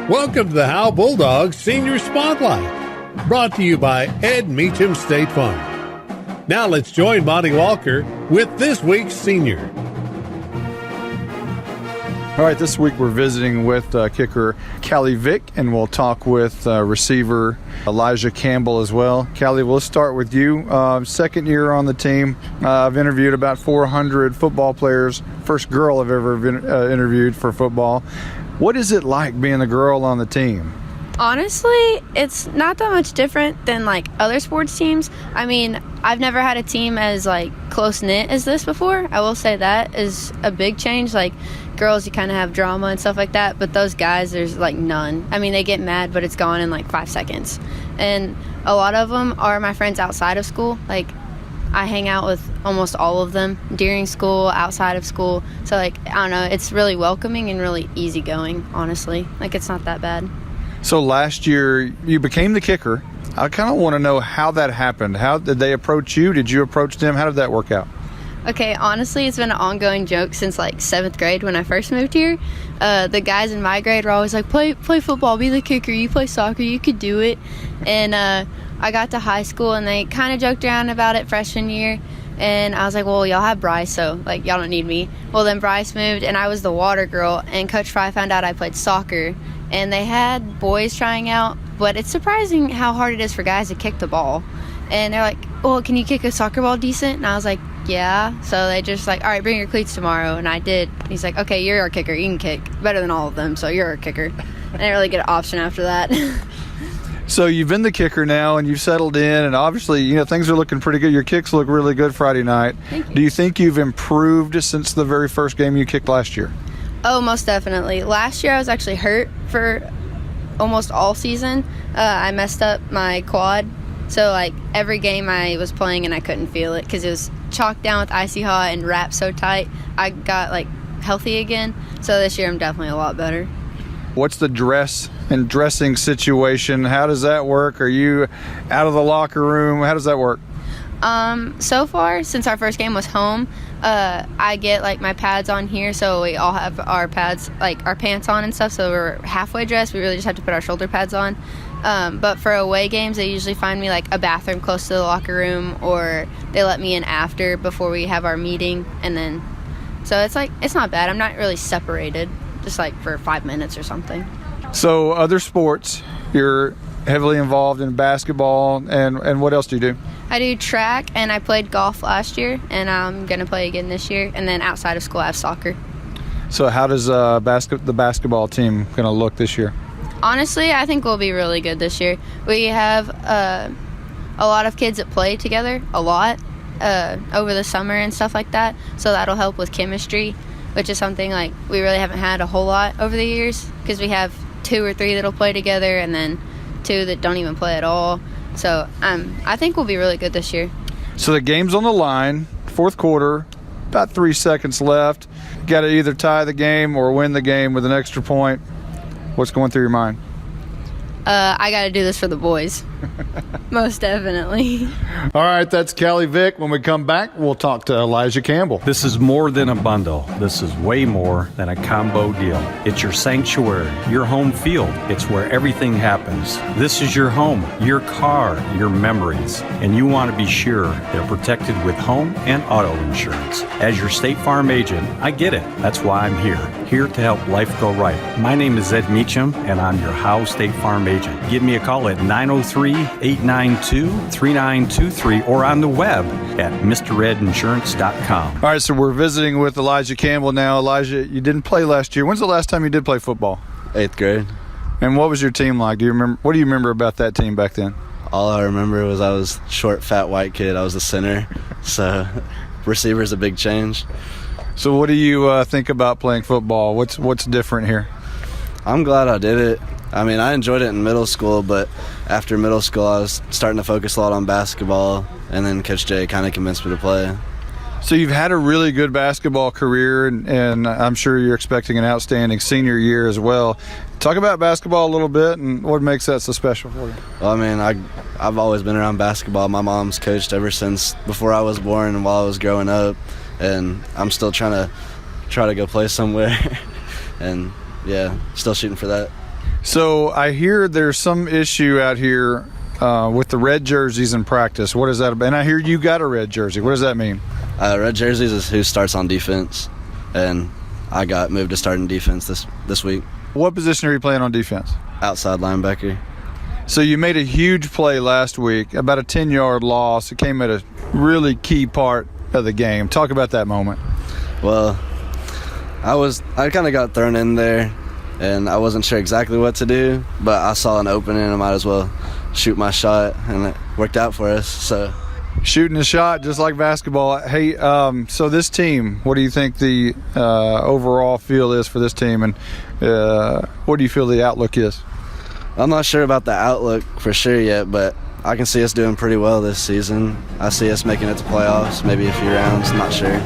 Welcome to the Howe Bulldogs Senior Spotlight, brought to you by Ed Meacham State Farm. Now let's join Monty Walker with this week's senior. All right, this week we're visiting with kicker Calley Vick, and we'll talk with receiver Elijah Campbell as well. Calley, we'll start with you. Second year on the team. I've interviewed about 400 football players. First girl I've ever been, interviewed for football. What is it like being a girl on the team? Honestly, it's not that much different than like other sports teams. I mean, I've never had a team as like close-knit as this before. I will say that is a big change. Like girls, you kind of have drama and stuff like that, but those guys, there's like none. I mean, they get mad, but it's gone in like 5 seconds. And a lot of them are my friends outside of school. Like I hang out with almost all of them during school, outside of school. So like, I don't know, it's really welcoming and really easygoing, honestly. Like it's not that bad. So last year you became the kicker. I kind of want to know how that happened. How did they approach you? Did you approach them? How did that work out? Okay, honestly, it's been an ongoing joke since like 7th grade when I first moved here. The guys in my grade were always like, play football, be the kicker, you play soccer, you could do it. And I got to high school and they kind of joked around about it freshman year. And I was like, well, y'all have Bryce, so like y'all don't need me. Well, then Bryce moved and I was the water girl, and Coach Fry found out I played soccer. And they had boys trying out, but it's surprising how hard it is for guys to kick the ball. And they're like, well, can you kick a soccer ball decent? And I was like, yeah. So they just like, all right, bring your cleats tomorrow. And I did. And he's like, okay, you're our kicker. You can kick better than all of them, so you're our kicker. I didn't really get an option after that. So you've been the kicker now, and you've settled in, and obviously, you know, things are looking pretty good. Your kicks look really good Friday night. Thank you. Do you think you've improved since the very first game you kicked last year? Oh, most definitely. Last year I was actually hurt for almost all season. I messed up my quad. So, like, every game I was playing and I couldn't feel it because it was chalked down with icy hot and wrapped so tight. I got, like, healthy again. So this year I'm definitely a lot better. What's the dress and dressing situation? How does that work? Are you out of the locker room? How does that work? So far, since our first game was home, I get like my pads on here, so we all have our pads, like our pants on and stuff, so we're halfway dressed. We really just have to put our shoulder pads on. But for away games, they usually find me like a bathroom close to the locker room, or they let me in after before we have our meeting, and then so it's like it's not bad. I'm not really separated, just like for 5 minutes or something. So other sports, you're heavily involved in basketball, and what else do you do? I do track, and I played golf last year, and I'm going to play again this year. And then outside of school, I have soccer. So how does the basketball team going to look this year? Honestly, I think we'll be really good this year. We have a lot of kids that play together a lot over the summer and stuff like that, so that'll help with chemistry, which is something like we really haven't had a whole lot over the years because we have 2 or 3 that'll play together and then 2 that don't even play at all. So I think we'll be really good this year. So the game's on the line, fourth quarter, about 3 seconds left. Got to either tie the game or win the game with an extra point. What's going through your mind? I got to do this for the boys. Most definitely. All right, that's Calley Vick. When we come back, we'll talk to Elijah Campbell. This is more than a bundle. This is way more than a combo deal. It's your sanctuary, your home field. It's where everything happens. This is your home, your car, your memories. And you want to be sure they're protected with home and auto insurance. As your State Farm agent, I get it. That's why I'm here to help life go right. My name is Ed Meacham, and I'm your Howe State Farm agent. Give me a call at 903-892-3923 or on the web at MrEdInsurance.com. All right, so we're visiting with Elijah Campbell now. Elijah, you didn't play last year. When's the last time you did play football? 8th grade. And what was your team like? Do you remember? What do you remember about that team back then? All I remember was I was short, fat, white kid. I was a center, so receiver's a big change. So what do you think about playing football? What's different here? I'm glad I did it. I mean, I enjoyed it in middle school, but after middle school, I was starting to focus a lot on basketball, and then Coach Jay kind of convinced me to play. So you've had a really good basketball career, and I'm sure you're expecting an outstanding senior year as well. Talk about basketball a little bit and what makes that so special for you. Well, I mean, I've always been around basketball. My mom's coached ever since before I was born and while I was growing up, and I'm still trying to go play somewhere, and yeah, still shooting for that. So I hear there's some issue out here with the red jerseys in practice. What is that about? And I hear you got a red jersey. What does that mean? Red jerseys is who starts on defense, and I got moved to starting defense this week. What position are you playing on defense? Outside linebacker. So you made a huge play last week, about a 10-yard loss. It came at a really key part of the game. Talk about that moment. Well, I kind of got thrown in there, and I wasn't sure exactly what to do, but I saw an opening and I might as well shoot my shot, and it worked out for us. So shooting a shot just like basketball. Hey, so this team, what do you think the overall feel is for this team, and what do you feel the outlook is? I'm not sure about the outlook for sure yet, but I can see us doing pretty well this season. I see us making it to playoffs, maybe a few rounds, not sure.